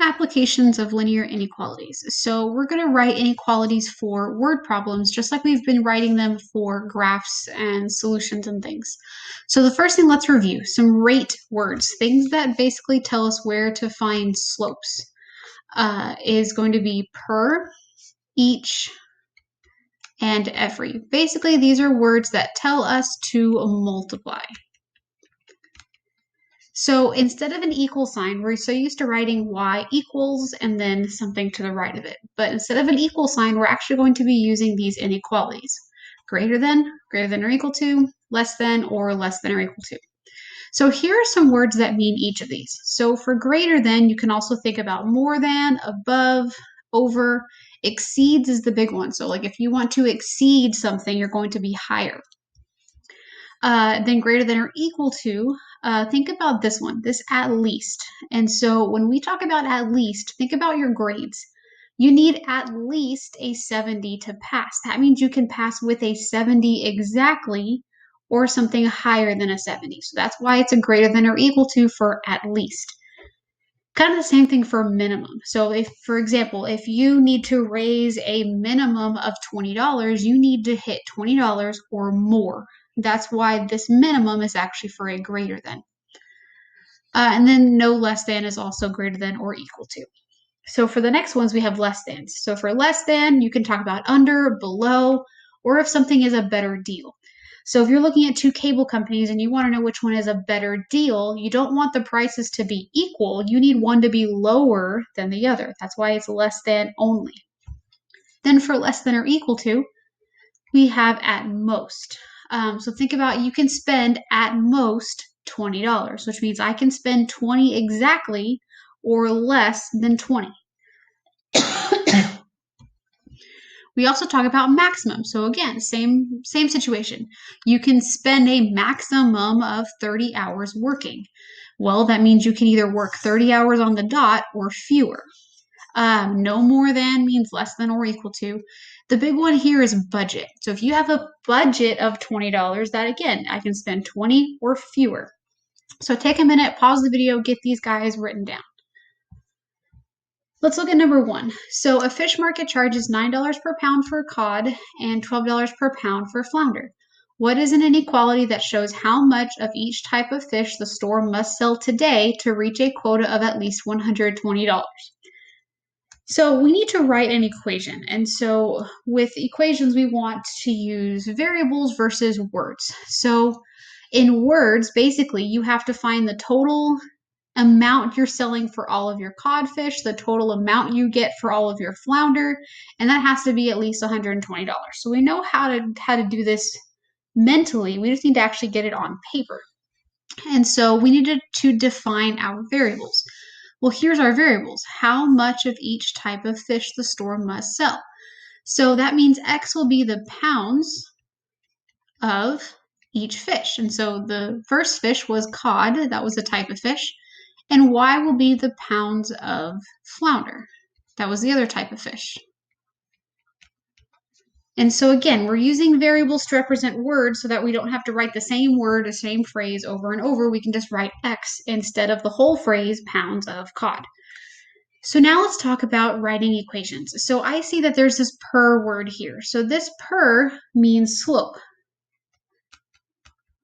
Applications of linear inequalities. So we're going to write inequalities for word problems, just like we've been writing them for graphs and solutions and things. So the first thing, let's review some rate words, things that basically tell us where to find slopes. Is going to be per, each, and every. Basically, these are words that tell us to multiply. So instead of an equal sign, we're so used to writing y equals and then something to the right of it. But instead of an equal sign, we're actually going to be using these inequalities. Greater than or equal to, less than, or less than or equal to. So here are some words that mean each of these. So for greater than, you can also think about more than, above, over. Exceeds is the big one. So like if you want to exceed something, you're going to be higher. Then greater than or equal to, think about this one, this at least. And so when we talk about at least, think about your grades. You need at least a 70 to pass. That means you can pass with a 70 exactly or something higher than a 70. So that's why it's a greater than or equal to for at least. Kind of the same thing for minimum. So if, for example, if you need to raise a minimum of $20, you need to hit $20 or more. That's why this minimum is actually for a greater than. And then no less than is also greater than or equal to. So for the next ones, we have less than. So for less than, you can talk about under, below, or if something is a better deal. So if you're looking at two cable companies and you want to know which one is a better deal, you don't want the prices to be equal. You need one to be lower than the other. That's why it's less than only. Then for less than or equal to, we have at most. So think about, you can spend at most $20, which means I can spend 20 exactly or less than 20. We also talk about maximum. So again, same situation. You can spend a maximum of 30 hours working. Well, that means you can either work 30 hours on the dot or fewer. No more than means less than or equal to. The big one here is budget. So if you have a budget of $20, that again, I can spend 20 or fewer. So take a minute, pause the video, get these guys written down. Let's look at number one. So a fish market charges $9 per pound for cod and $12 per pound for flounder. What is an inequality that shows how much of each type of fish the store must sell today to reach a quota of at least $120? So we need to write an equation. And so with equations, we want to use variables versus words. So in words, basically, you have to find the total amount you're selling for all of your codfish, the total amount you get for all of your flounder, and that has to be at least $120. So we know how to do this mentally. We just need to actually get it on paper. And so we needed to define our variables. Well, here's our variables. How much of each type of fish the store must sell. So that means X will be the pounds of each fish. And so the first fish was cod. That was a type of fish. And Y will be the pounds of flounder. That was the other type of fish. And so again, we're using variables to represent words so that we don't have to write the same word, the same phrase over and over. We can just write X instead of the whole phrase, pounds of cod. So now let's talk about writing equations. So I see that there's this per word here. So this per means slope.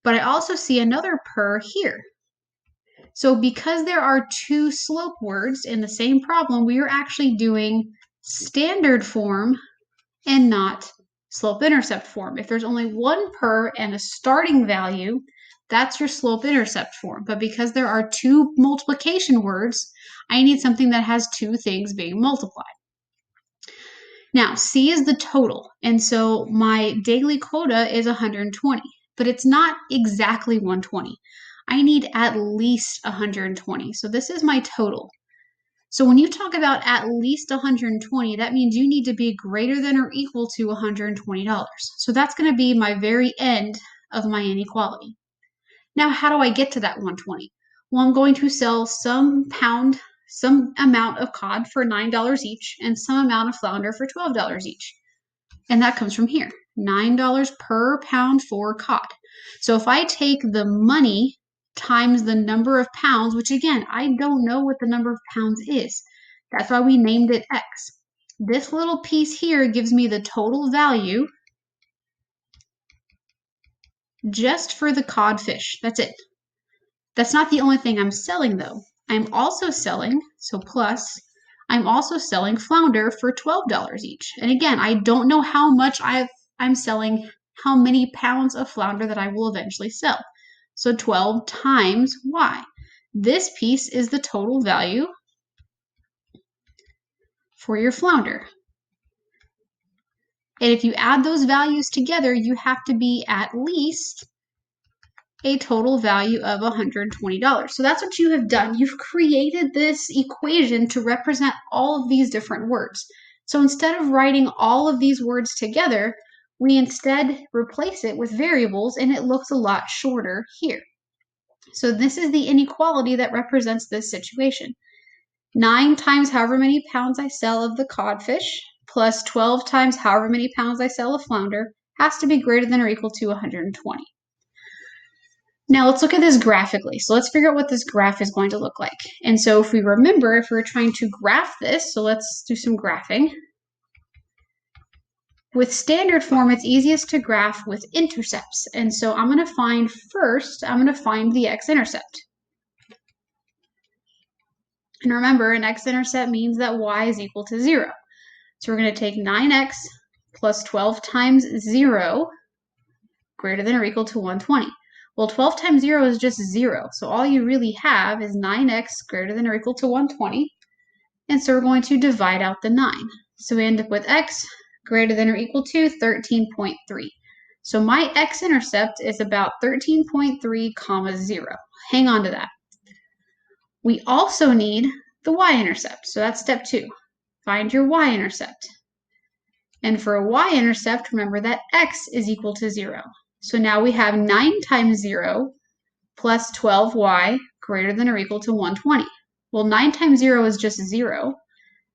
But I also see another per here. So because there are two slope words in the same problem, we are actually doing standard form and not slope-intercept form. If there's only one per and a starting value, that's your slope-intercept form. But because there are two multiplication words, I need something that has two things being multiplied. Now, C is the total, and so my daily quota is 120, but it's not exactly 120. I need at least 120. So this is my total. So when you talk about at least 120, that means you need to be greater than or equal to $120. So that's going to be my very end of my inequality. Now, how do I get to that 120? Well, I'm going to sell some amount of cod for $9 each and some amount of flounder for $12 each. And that comes from here, $9 per pound for cod. So if I take the money times the number of pounds, which again, I don't know what the number of pounds is. That's why we named it X. This little piece here gives me the total value just for the codfish. That's it. That's not the only thing I'm selling though. I'm also selling, so plus, I'm also selling flounder for $12 each. And again, I don't know how much I'm selling, how many pounds of flounder that I will eventually sell. So 12 times Y. This piece is the total value for your flounder. And if you add those values together, you have to be at least a total value of $120. So that's what you have done. You've created this equation to represent all of these different words. So instead of writing all of these words together, we instead replace it with variables and it looks a lot shorter here. So this is the inequality that represents this situation. 9 times however many pounds I sell of the codfish plus 12 times however many pounds I sell of flounder has to be greater than or equal to 120. Now let's look at this graphically. So let's figure out what this graph is going to look like. And so if we remember, if we're trying to graph this, so let's do some graphing. With standard form, it's easiest to graph with intercepts. And so I'm going to find the x-intercept. And remember, an x-intercept means that y is equal to 0. So we're going to take 9x plus 12 times 0 greater than or equal to 120. Well, 12 times 0 is just 0. So all you really have is 9x greater than or equal to 120. And so we're going to divide out the 9. So we end up with x greater than or equal to 13.3. So my x-intercept is about 13.3 comma 0. Hang on to that. We also need the y-intercept. So that's step 2. Find your y-intercept. And for a y-intercept, remember that x is equal to 0. So now we have 9 times 0 plus 12y greater than or equal to 120. Well, 9 times 0 is just 0.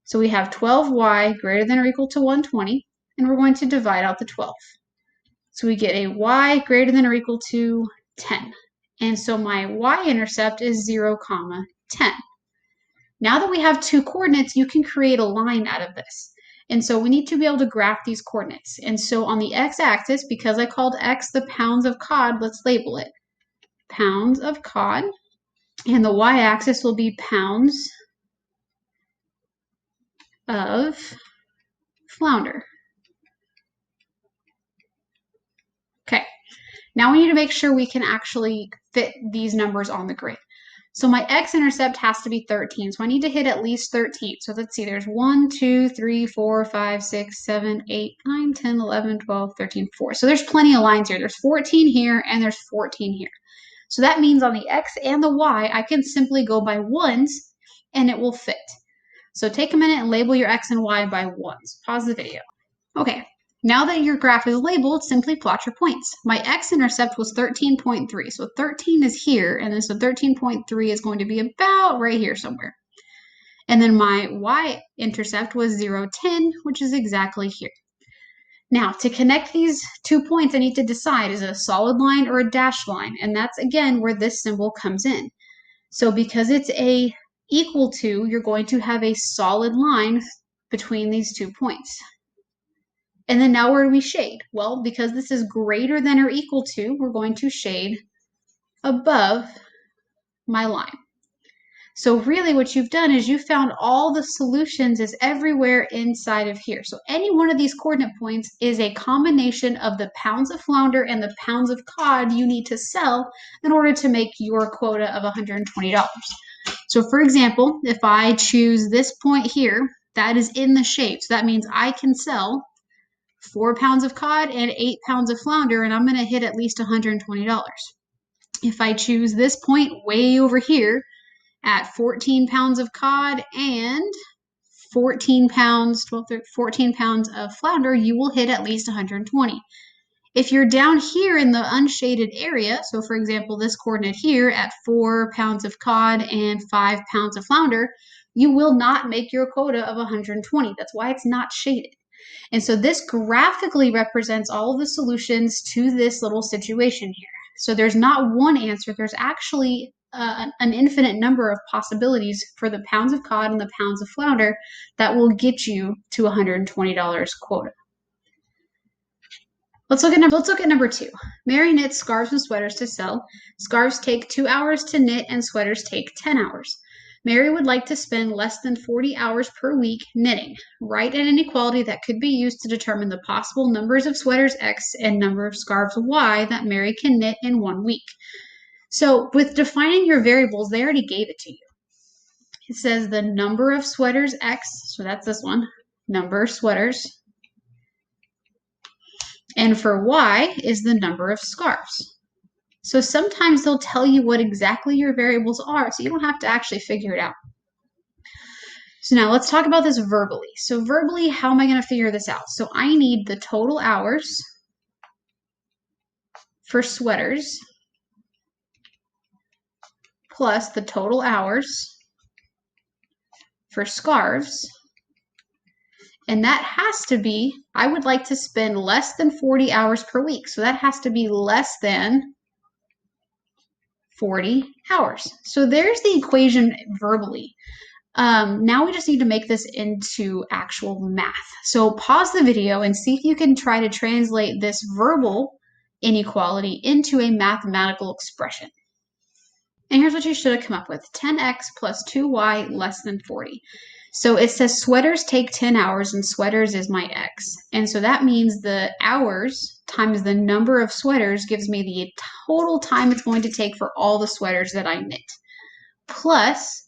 So we have 12y greater than or equal to 120, and we're going to divide out the 12. So we get a y greater than or equal to 10. And so my y-intercept is 0, 10. Now that we have 2 coordinates, you can create a line out of this. And so we need to be able to graph these coordinates. And so on the x-axis, because I called x the pounds of cod, let's label it pounds of cod. And the y-axis will be pounds of flounder. Okay, now we need to make sure we can actually fit these numbers on the grid. So my x-intercept has to be 13. So I need to hit at least 13. So let's see, there's 1, 2, 3, 4, 5, 6, 7, 8, 9, 10, 11, 12, 13, 4. So there's plenty of lines here. There's 14 here and there's 14 here. So that means on the x and the y, I can simply go by ones and it will fit. So take a minute and label your x and y by ones. Pause the video. Okay, now that your graph is labeled, simply plot your points. My x-intercept was 13.3, so 13 is here, and then so 13.3 is going to be about right here somewhere. And then my y-intercept was 0, 10, which is exactly here. Now, to connect these 2 points, I need to decide, is it a solid line or a dashed line? And that's, again, where this symbol comes in. So because it's a equal to, you're going to have a solid line between these 2 points. And then now where do we shade? Well, because this is greater than or equal to, we're going to shade above my line. So really what you've done is you found all the solutions is everywhere inside of here. So any one of these coordinate points is a combination of the pounds of flounder and the pounds of cod you need to sell in order to make your quota of $120. So for example, if I choose this point here, that is in the shape. So that means I can sell 4 pounds of cod and 8 pounds of flounder, and I'm going to hit at least $120. If I choose this point way over here at 14 pounds of cod and 14 pounds of flounder, you will hit at least 120. If you're down here in the unshaded area, so for example, this coordinate here at 4 pounds of cod and 5 pounds of flounder, you will not make your quota of 120. That's why it's not shaded. And so this graphically represents all of the solutions to this little situation here. So there's not one answer, there's actually an infinite number of possibilities for the pounds of cod and the pounds of flounder that will get you to $120 quota. Let's look at number 2. Mary knits scarves and sweaters to sell. Scarves take 2 hours to knit and sweaters take 10 hours. Mary would like to spend less than 40 hours per week knitting. Write an inequality that could be used to determine the possible numbers of sweaters X and number of scarves Y that Mary can knit in 1 week. So with defining your variables, they already gave it to you. It says the number of sweaters X, so that's this one, number of sweaters. And for Y is the number of scarves. So sometimes they'll tell you what exactly your variables are, so you don't have to actually figure it out. So now let's talk about this verbally. So verbally, how am I going to figure this out? So I need the total hours for sweaters plus the total hours for scarves. And that has to be, I would like to spend less than 40 hours per week. So that has to be less than 40 hours. So there's the equation verbally. Now we just need to make this into actual math. So pause the video and see if you can try to translate this verbal inequality into a mathematical expression. And here's what you should have come up with. 10x plus 2y less than 40. So it says sweaters take 10 hours and sweaters is my x. And so that means the hours times the number of sweaters gives me the total time it's going to take for all the sweaters that I knit. Plus,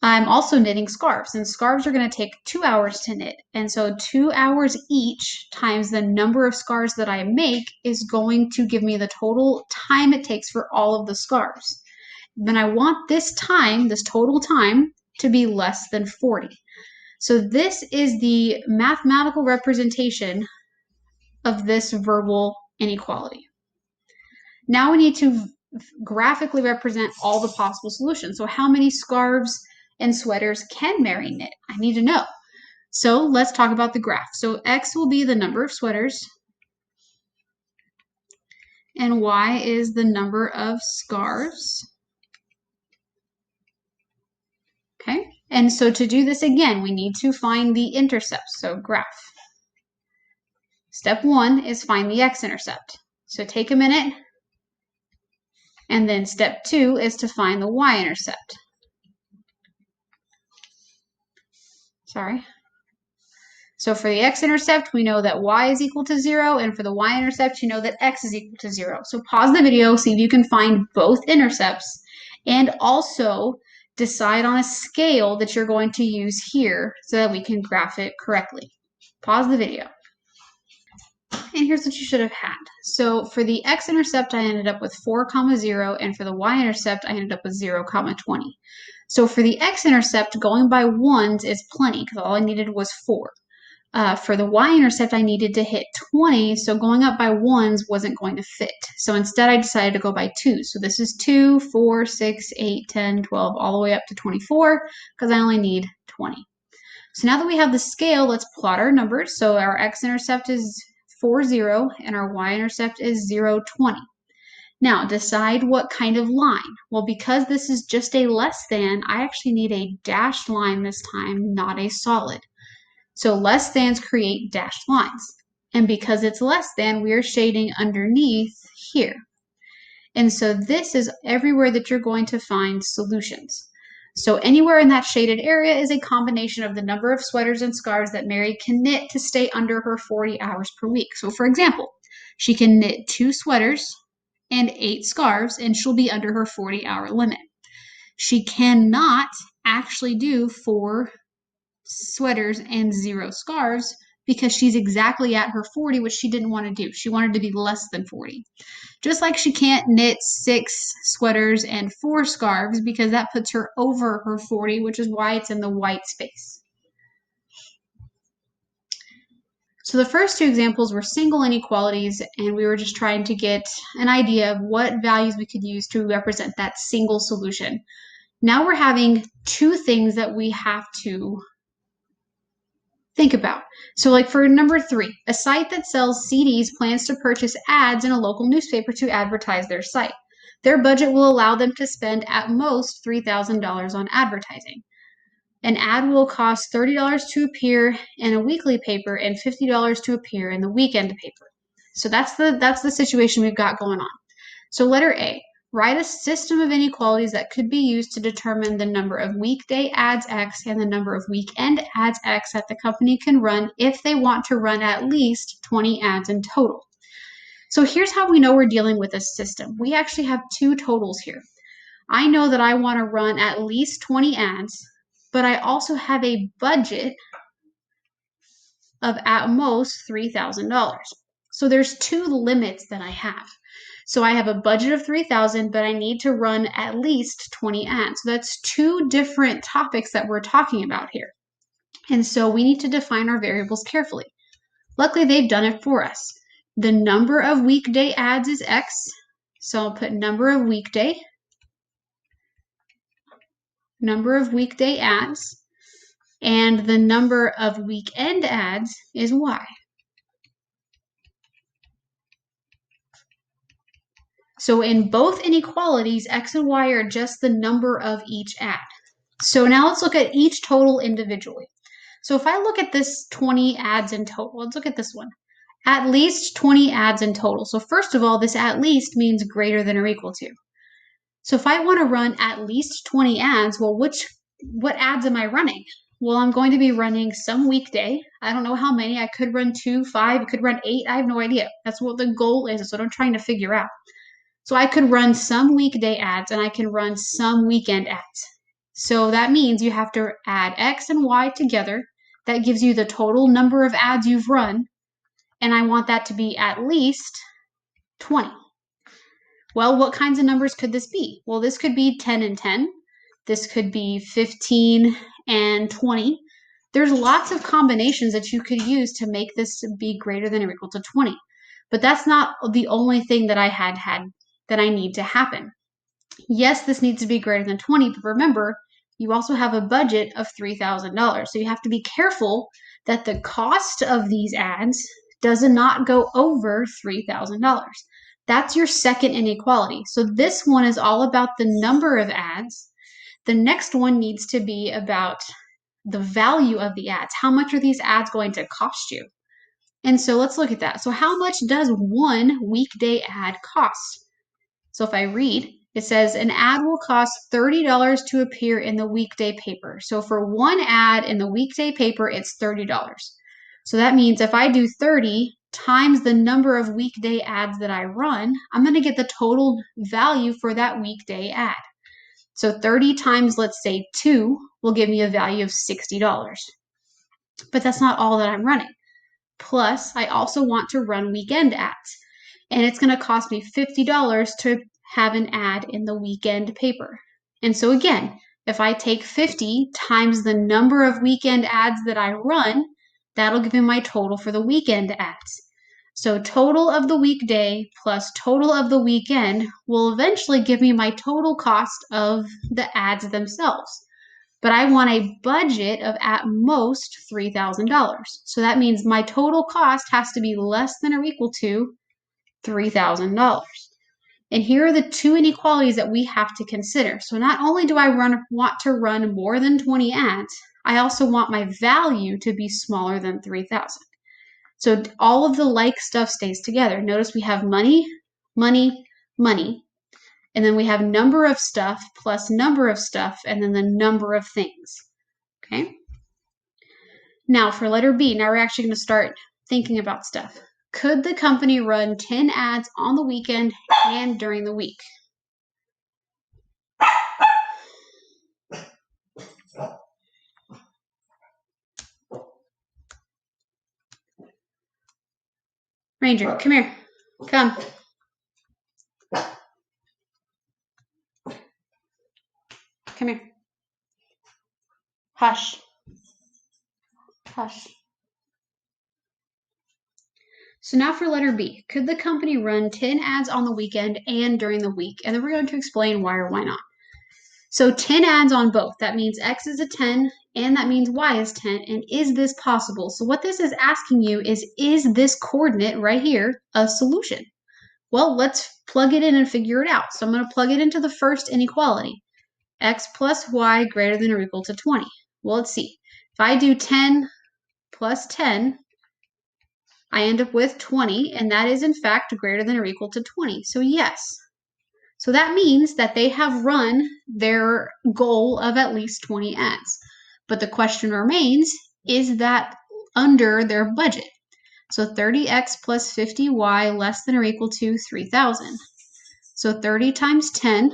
I'm also knitting scarves, and scarves are going to take 2 hours to knit. And so 2 hours each times the number of scarves that I make is going to give me the total time it takes for all of the scarves. Then I want this time, this total time, to be less than 40. So this is the mathematical representation of this verbal inequality. Now we need to graphically represent all the possible solutions. So how many scarves and sweaters can Mary knit? I need to know. So let's talk about the graph. So X will be the number of sweaters, and Y is the number of scarves. Okay, and so to do this again, we need to find the intercepts. So graph. Step 1 is find the x-intercept. So take a minute, and then step 2 is to find the y-intercept. Sorry. So for the x-intercept, we know that y is equal to 0, and for the y-intercept, you know that x is equal to 0. So pause the video, see if you can find both intercepts, and also decide on a scale that you're going to use here so that we can graph it correctly. Pause the video. And here's what you should have had. So for the x-intercept, I ended up with 4, 0, and for the y-intercept, I ended up with 0, 20. So for the x-intercept, going by ones is plenty because all I needed was 4. For the y-intercept, I needed to hit 20, so going up by ones wasn't going to fit. So instead, I decided to go by 2s. So this is 2, 4, 6, 8, 10, 12, all the way up to 24 because I only need 20. So now that we have the scale, let's plot our numbers. So our x-intercept is 4, 0, and our y-intercept is 0, 20. Now, decide what kind of line. Well, because this is just a less than, I actually need a dashed line this time, not a solid. So less thans create dashed lines. And because it's less than, we are shading underneath here. And so this is everywhere that you're going to find solutions. So anywhere in that shaded area is a combination of the number of sweaters and scarves that Mary can knit to stay under her 40 hours per week. So for example, she can knit 2 sweaters and 8 scarves, and she'll be under her 40-hour limit. She cannot actually do 4 sweaters and 0 scarves because she's exactly at her 40, which she didn't want to do. She wanted to be less than 40. Just like she can't knit 6 sweaters and 4 scarves because that puts her over her 40, which is why it's in the white space. So the first 2 examples were single inequalities, and we were just trying to get an idea of what values we could use to represent that single solution. Now we're having 2 things that we have to think about. So like for number 3, a site that sells CDs plans to purchase ads in a local newspaper to advertise their site. Their budget will allow them to spend at most $3,000 on advertising. An ad will cost $30 to appear in a weekly paper and $50 to appear in the weekend paper. So that's the situation we've got going on. So letter A, write a system of inequalities that could be used to determine the number of weekday ads X and the number of weekend ads X that the company can run if they want to run at least 20 ads in total. So here's how we know we're dealing with a system. We actually have two totals here. I know that I want to run at least 20 ads, but I also have a budget of at most $3,000. So there's two limits that I have. So I have a budget of $3,000, but I need to run at least 20 ads. So that's two different topics that we're talking about here. And so we need to define our variables carefully. Luckily, they've done it for us. The number of weekday ads is X. So I'll put number of weekday ads, and the number of weekend ads is Y. So in both inequalities, X and Y are just the number of each ad. So now let's look at each total individually. So if I look at this 20 ads in total, let's look at this one. At least 20 ads in total. So first of all, this at least means greater than or equal to. So if I want to run at least 20 ads, well, what ads am I running? Well, I'm going to be running some weekday. I don't know how many. I could run 2, 5, I could run 8. I have no idea. That's what the goal is. That's what I'm trying to figure out. So I could run some weekday ads and I can run some weekend ads. So that means you have to add X and Y together. That gives you the total number of ads you've run. And I want that to be at least 20. Well, what kinds of numbers could this be? Well, this could be 10 and 10. This could be 15 and 20. There's lots of combinations that you could use to make this be greater than or equal to 20. But that's not the only thing that I had that I need to happen. Yes, this needs to be greater than 20, but remember, you also have a budget of $3,000. So you have to be careful that the cost of these ads does not go over $3,000. That's your second inequality. So this one is all about the number of ads. The next one needs to be about the value of the ads. How much are these ads going to cost you? And so let's look at that. So how much does one weekday ad cost? So if I read, it says an ad will cost $30 to appear in the weekday paper. So for one ad in the weekday paper, it's $30. So that means if I do 30 times the number of weekday ads that I run, I'm going to get the total value for that weekday ad. So 30 times, let's say 2, will give me a value of $60. But that's not all that I'm running. Plus, I also want to run weekend ads. And it's going to cost me $50 to have an ad in the weekend paper. And so again, if I take 50 times the number of weekend ads that I run, that'll give me my total for the weekend ads. So total of the weekday plus total of the weekend will eventually give me my total cost of the ads themselves. But I want a budget of at most $3,000. So that means my total cost has to be less than or equal to $3,000. And here are the two inequalities that we have to consider. So not only do I want to run more than 20 ads, I also want my value to be smaller than 3,000. So all of the like stuff stays together. Notice we have money, money, money. And then we have number of stuff plus number of stuff, and then the number of things. Okay? Now for letter B, now we're actually going to start thinking about stuff. Could the company run 10 ads on the weekend and during the week? Ranger, come here. Come. Come here. Hush. Hush. So now for letter B, could the company run 10 ads on the weekend and during the week? And then we're going to explain why or why not. So 10 ads on both. That means X is a 10 and that means Y is 10. And is this possible? So what this is asking you is this coordinate right here a solution? Well, let's plug it in and figure it out. So I'm going to plug it into the first inequality. X plus y greater than or equal to 20. Well, let's see. If I do 10 plus 10, I end up with 20, and that is in fact greater than or equal to 20. So yes. So that means that they have run their goal of at least 20 ads. But the question remains, is that under their budget? So 30x plus 50y less than or equal to 3,000. So 30 times 10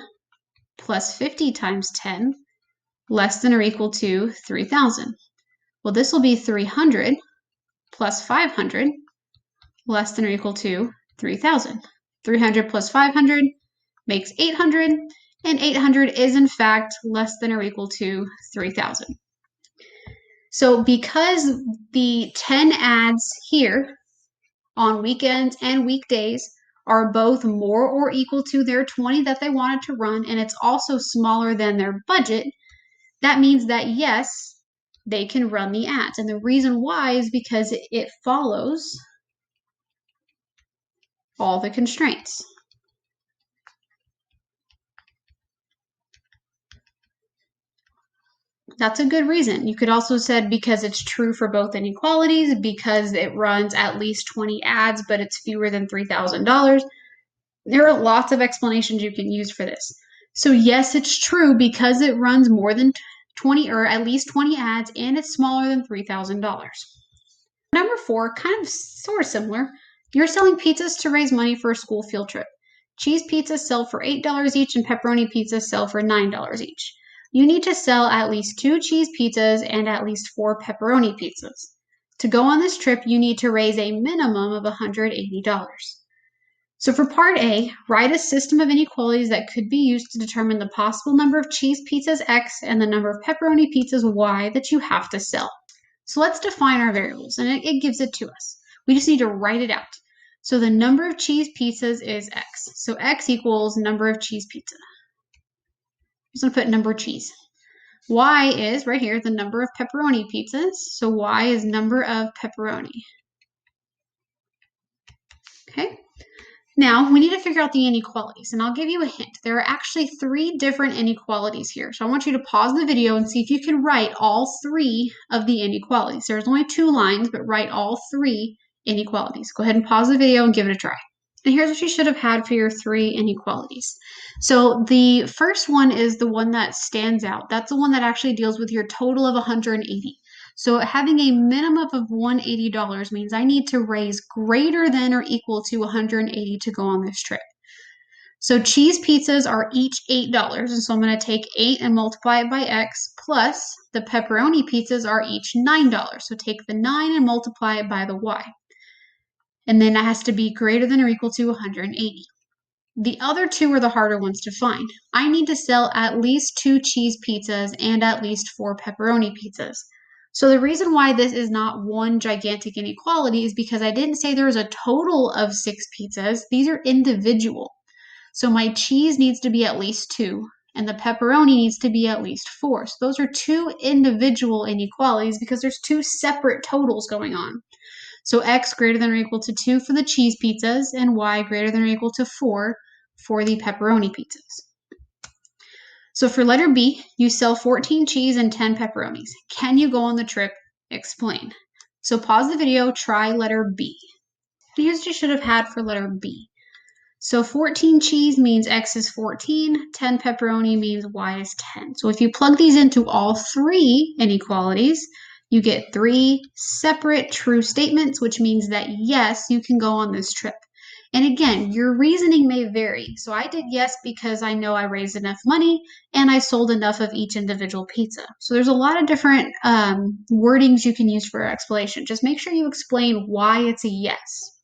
plus 50 times 10 less than or equal to 3,000. Well, this will be 300 plus 500 less than or equal to 3,000. 300 plus 500 makes 800, and 800 is in fact less than or equal to 3,000. So because the 10 ads here on weekends and weekdays are both more or equal to their 20 that they wanted to run, and it's also smaller than their budget, that means that yes, they can run the ads. And the reason why is because it follows all the constraints. That's a good reason. You could also said because it's true for both inequalities, because it runs at least 20 ads, but it's fewer than $3,000. There are lots of explanations you can use for this. So yes, it's true because it runs more than 20 or at least 20 ads and it's smaller than $3,000. Number 4, kind of sort of similar. You're selling pizzas to raise money for a school field trip. Cheese pizzas sell for $8 each and pepperoni pizzas sell for $9 each. You need to sell at least 2 cheese pizzas and at least 4 pepperoni pizzas. To go on this trip, you need to raise a minimum of $180. So for part A, write a system of inequalities that could be used to determine the possible number of cheese pizzas X and the number of pepperoni pizzas Y that you have to sell. So let's define our variables, and it gives it to us. We just need to write it out. So the number of cheese pizzas is X. So X equals number of cheese pizza. I'm just going to put number of cheese. Y is, right here, the number of pepperoni pizzas. So Y is number of pepperoni. Okay. Now, we need to figure out the inequalities, and I'll give you a hint. There are actually 3 different inequalities here. So I want you to pause the video and see if you can write all 3 of the inequalities. There's only 2 lines, but write all 3 inequalities. Go ahead and pause the video and give it a try. And here's what you should have had for your 3 inequalities. So the first one is the one that stands out. That's the one that actually deals with your total of 180. So having a minimum of $180 means I need to raise greater than or equal to 180 to go on this trip. So cheese pizzas are each $8, and so I'm going to take 8 and multiply it by X, plus the pepperoni pizzas are each $9. So take the 9 and multiply it by the Y. And then it has to be greater than or equal to 180. The other 2 are the harder ones to find. I need to sell at least 2 cheese pizzas and at least 4 pepperoni pizzas. So the reason why this is not one gigantic inequality is because I didn't say there was a total of 6 pizzas. These are individual. So my cheese needs to be at least 2, and the pepperoni needs to be at least 4. So those are 2 individual inequalities because there's 2 separate totals going on. So X greater than or equal to 2 for the cheese pizzas and Y greater than or equal to 4 for the pepperoni pizzas. So for letter B, you sell 14 cheese and 10 pepperonis. Can you go on the trip? Explain. So pause the video, try letter B. Here's what you should have had for letter B. So 14 cheese means X is 14, 10 pepperoni means Y is 10. So if you plug these into all 3 inequalities, you get 3 separate true statements, which means that yes, you can go on this trip. And again, your reasoning may vary. So I did yes because I know I raised enough money and I sold enough of each individual pizza. So there's a lot of different wordings you can use for explanation. Just make sure you explain why it's a yes.